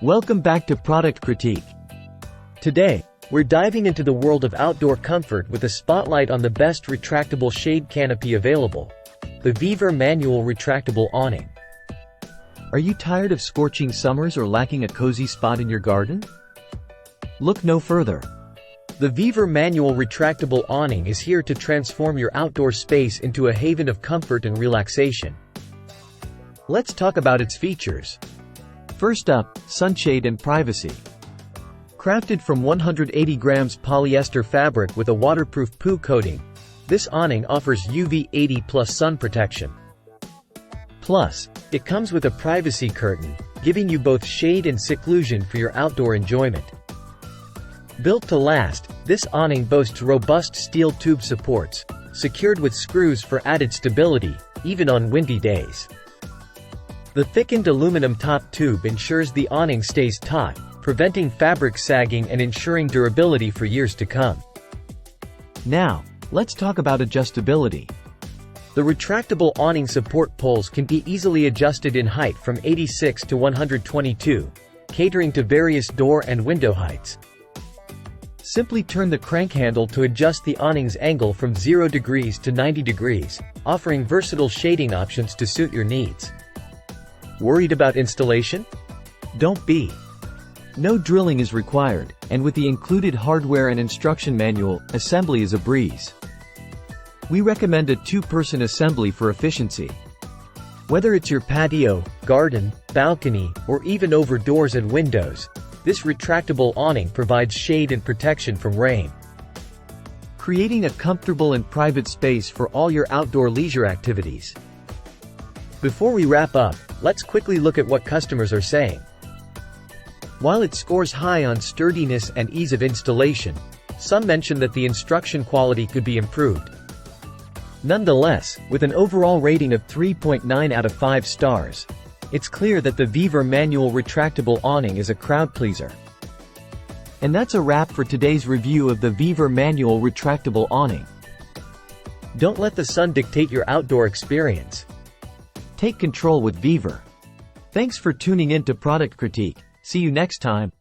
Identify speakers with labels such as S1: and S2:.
S1: Welcome back to Product Critique.
S2: Today, we're diving into the world of outdoor comfort with a spotlight on the best retractable shade canopy available, the Viver Manual Retractable Awning.
S1: Are you tired of scorching summers or lacking a cozy spot in your garden? Look no further.
S2: The Viver Manual Retractable Awning is here to transform your outdoor space into a haven of comfort and relaxation. Let's talk about its features.
S1: First up, sunshade and privacy.
S2: Crafted from 180 grams polyester fabric with a waterproof PU coating, this awning offers UV 80+ sun protection. Plus, it comes with a privacy curtain, giving you both shade and seclusion for your outdoor enjoyment. Built to last, this awning boasts robust steel tube supports, secured with screws for added stability, even on windy days. The thickened aluminum top tube ensures the awning stays taut, preventing fabric sagging and ensuring durability for years to come.
S1: Now, let's talk about adjustability.
S2: The retractable awning support poles can be easily adjusted in height from 86 to 122, catering to various door and window heights. Simply turn the crank handle to adjust the awning's angle from 0 degrees to 90 degrees, offering versatile shading options to suit your needs. Worried about installation?
S1: Don't be. No drilling is required, and with the included hardware and instruction manual, assembly is a breeze. We recommend a 2-person assembly for efficiency.
S2: Whether it's your patio, garden, balcony, or even over doors and windows, this retractable awning provides shade and protection from rain,
S1: creating a comfortable and private space for all your outdoor leisure activities.
S2: Before we wrap up, let's quickly look at what customers are saying. While it scores high on sturdiness and ease of installation, some mention that the instruction quality could be improved. Nonetheless, with an overall rating of 3.9 out of 5 stars, it's clear that the Viver Manual Retractable Awning is a crowd pleaser.
S1: And that's a wrap for today's review of the Viver Manual Retractable Awning.
S2: Don't let the sun dictate your outdoor experience.
S1: Take control with Viver. Thanks for tuning in to Product Critique. See you next time.